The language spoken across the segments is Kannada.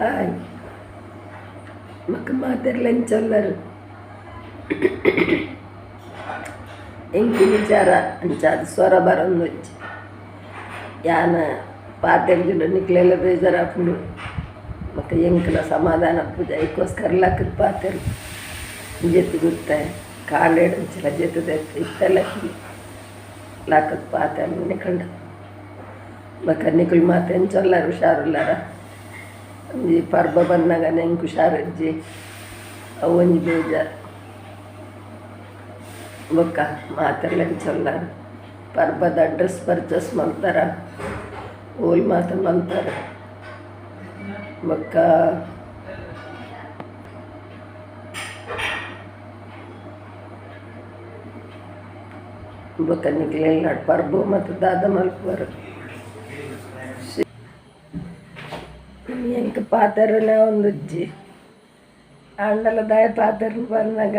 ಹಾಯ್ ಮಕ್ಕ ಮಾತೆರ್ಲೆಂಚೊಲ್ಲರು ಎಂಕಿ ವಿಚಾರ ಅಂಚಾದ ಸ್ವರ ಬರೊಂದೊಚ್ಚಿ ಯಾನ ಪಾತೆರ್ಜುಡು ನಿಕ್ಲೆಲ್ಲ ಬೇಜಾರಾಪುಂಡು ಮತ್ತು ಎಂಕಲ ಸಮಾಧಾನ ಪೂಜೆ ಐಕೋಸ್ಕರ ಲಕ್ಕದ ಪಾತೆರು ಜೆತ್ತು ಗುರ್ತೆ ಕಾಂಡೇಡಂಚಲ ಜೆತ್ತದ ಇತ್ತಲಕ್ಕಿ ಲಕ್ಕದ ಪಾತೆರು ನಿಕಂಡ ಬಕ್ಕ ನಿಕುಲ್ ಮಾತೆ ಎಂಚೊಲ್ಲರು ಹುಷಾರುಲ್ಲಾರ ಒಂಜಿ ಪರ್ಬ ಬಂದಾಗ ನೆಂಗೆ ಹುಷಾರಜ್ಜಿ ಅವು ಒಂಜಿ ಬೇಜಾರು ಬೊಕ್ಕ ಮಾತೆರ್ಲ ಎಂಚೊಲ್ಲಾರು ಪರ್ಬದ ಡ್ರೆಸ್ ಪರ್ಚೇಸ್ ಮಾಡ್ತಾರ ಓಲ್ ಮಾತ ಮಲ್ತಾರೆ ಬೊಕ್ಕ ಬೊಕ್ಕ ನಿಕ್ಲೆಲ್ಲ ಪರ್ಬು ಮತ್ತು ದಾದ ಮಲ್ಪರು ಎಂಕ ಪಾತೆರನೇ ಒಂದುಜ್ಜಿ ಅಂಡಲ ದಾಯ ಪಾತೆರ್ನ ಬಂದಾಗ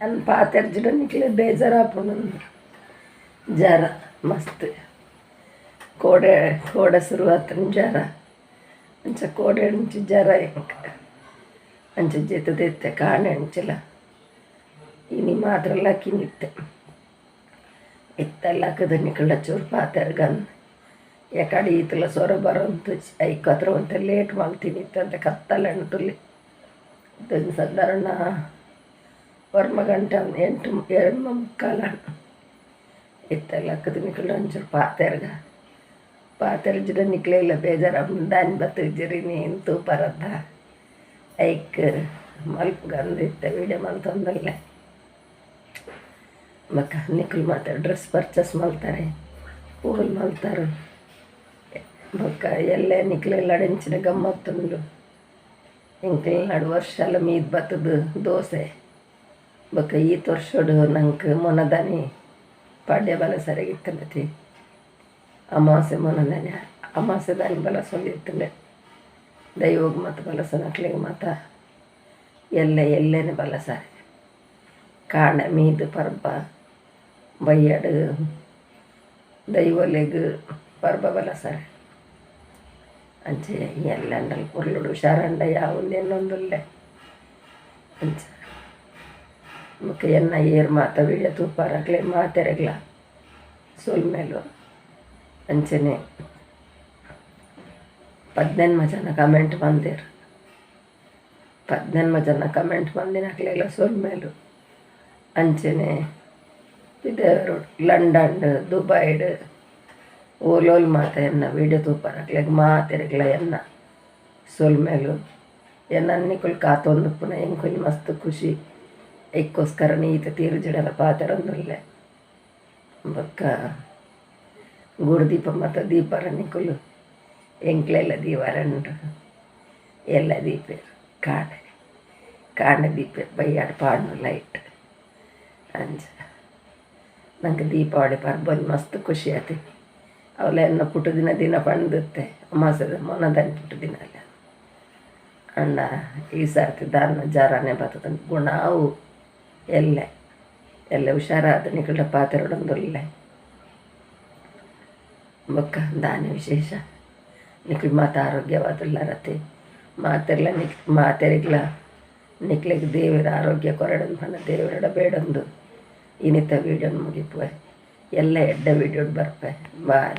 ನನ್ನ ಪಾತೆರ್ಜಿಡ ನಿಕ್ಲೆ ಬೇಜಾರಾಪುಂಡು ಜರ ಮಸ್ತ್ ಕೋಡೆ ಶುರುವಾತನ ಜರ ಅಂಚ ಕೋಡೆ ಅಂಚಿ ಜರ ಎಂಕ ಅಂಚ ಜೆತ್ತದೆತ್ತೆ ಕಾಣೆ ಅಂಚಲ ಇನಿ ಮಾತ್ರ ಲಕ್ಕಿನಿತ್ತೆ ಇತ್ತೆಲ್ಲ ಹಾಕದ ನಿಕಳ ಚೂರು ಪಾತೆರ್ಗಂದು ಯಾಕಡೆ ಈತಲ ಸೊರ ಬರೋಂತು ಐಕ್ ಹತ್ರ ಒಂತ ಲೇಟ್ ಮಾಡ್ತೀನಿ ಇತ್ತಂತ ಕತ್ತಲೆ ಅಂಟುಲಿ ಇದೊಂದು ಸಾಧಾರಣ ವರ್ಮ ಗಂಟೆ ಎರಡು ಮುಕ್ಕಾಲ ಇತ್ತೆಲ್ಲ ಹಾಕದ ನಿಕಳ ಒಂಚೂರು ಪಾತೆರ್ಜಿಡ ನಿಕ್ಲೆಲ್ಲ ಬೇಜಾರ ದಾನಿ ಬತ್ತಿರ್ಜಿರಿ ನೀನು ತೂಪರದ್ದ ಐಕ್ ಮಲ್ಪಗಂದಿತ್ತೆ ವೀಡಿಯೋ ಮಲ್ತೊಂದಲ್ಲೇ ಮಕ್ಕ ನಿಕಲ್ ಮಾತಾರೆ ಡ್ರೆಸ್ ಪರ್ಚೇಸ್ ಮಾಡ್ತಾರೆ ಹೂವಲ್ ಮಲ್ತಾರೆ ಬೊಕ್ಕ ಎಲ್ಲೇ ನಿಕ್ಲೆಲ್ಲ ಅಡೆಂಚಿನ ಗಮ್ಮತ್ತುಂಡು ಎಂಕ್ಲೆಲ್ಲ ವರ್ಷಲ ಮೀದು ಬತ್ತದು ದೋಸೆ ಬೊಕ್ಕ ಈ ವರ್ಷೋಡು ನಂಗೆ ಮೊನದಾನಿ ಪಾಡ್ಯ ಬಲ ಸರಿಗಿತ್ತಂಡತಿ ಅಮಾವಾಸ್ಯೆ ಮೊನದಾನಿ ಅಮಾವಾಸ್ಯೆ ದಾನಿ ಬಲಸೊಂದಿತ್ತಂಡೆ ದೈವಗ್ ಮತ್ತು ಬಲಸ ನಕ್ಲಿಗೆ ಮಾತ ಎಲ್ಲೇನೆ ಬಲ ಸಾರಿ ಕಾಣ ಮೀದು ಪರ್ಬ ಬಯ್ಯಡು ದೈವಲೆಗ್ ಪರ್ಬ ಬಲ ಸಾರಿ ಅಂಚೆ ಎಲ್ಲ ಅಂಡಲ್ ಪುರ್ಲುಡು ಹುಷಾರಂಡ ಯಾವುದು ಇನ್ನೊಂದುಲ್ಲೆ ಅಂಚ ಮುಖ ಎನ್ನ ಏರ್ ಮಾತ ವಿಡಿಯೋ ತೂಪಾರಗ್ಲೆ ಮಾತೆರೆಗ್ಲ ಸೊಲ್ಮೇಲು ಅಂಚನೆ 18 ಜನ ಕಮೆಂಟ್ ಬಂದಿರು 18 ಜನ ಕಮೆಂಟ್ ಬಂದಿನಾಕ್ಲೆಲ್ಲ ಸೊಲ್ಮೇಲು ಅಂಚನೆ ಇದೇರು ಲಂಡನ್ ದುಬೈಡ್ ಓಲೋಲ್ ಮಾತ ಎನ್ನ ವೀಡಿಯೋ ತೂಪರಕ್ಲೆಗ್ ಮಾತೆರೆಗ್ಲ ಎನ್ನ ಸೊಲ್ಮೇಲು ಎನ್ನ ಅನ್ನಿಕುಲ್ ಕಾತೊಂದು ಪುನಃ ಎಂಕುಲ್ ಮಸ್ತ್ ಖುಷಿ ಐಕ್ಕೋಸ್ಕರ ನೀತ ತೀರ್ಜಿಡಲ ಪಾತೆರೊಂದುಲ್ಲೆ ಬೊಕ್ಕ ಗುರುದೀಪ ಮತ್ತು ದೀಪರ ನಿಕುಲು ಎಂಕ್ಲೆಲ್ಲ ದೀವಾರಂಡು ಎಲ್ಲ ದೀಪೇರು ಕಾಣೆ ದೀಪೇರು ಬೈಯಾಡು ಪಾಡ್ನು ಲೈಟ್ ಅಂಚ ನಂಗೆ ದೀಪಾವಳಿ ಪರ್ಬಲ್ ಮಸ್ತ್ ಖುಷಿ ಆಯ್ತು ಅವಳ ಎನ್ನ ಪುಟ್ಟು ದಿನ ಪಂಡುತ್ತೆ ಅಮಾಸದ ಮೊನದಾನಿ ಪುಟ್ಟು ದಿನ ಅಲ್ಲ ಅಂಡ ಈ ಸರ್ತಿ ದಾನ ಜರನೇ ಬರ್ತದೆ ಗುಣವು ಎಲ್ಲ ಹುಷಾರಾದ ನಿಕಟ ಪಾತೆರೊಡೊಂದುಲ್ಲೆ ಬೊಕ್ಕ ದಾನ ವಿಶೇಷ ನಿಕ್ಲು ಮಾತ ಆರೋಗ್ಯವಾದುಲ್ಲಾರತಿ ಮಾತೆರಿಗ್ಲ ನಿಕ್ಲಿಗೆ ದೇವರ ಆರೋಗ್ಯ ಕೊರಡೊಂದು ಪನ್ನ ದೇವರಡ ಬೇಡೊಂದು ಇನ್ನಿತ ವೀಡಿಯೋನ ಮುಗಿಪುವೆ ಎಲ್ಲ ಎಡ್ಡ ವೀಡಿಯೋಡ್ ಬರ್ಪೆ ಬಾಯ್.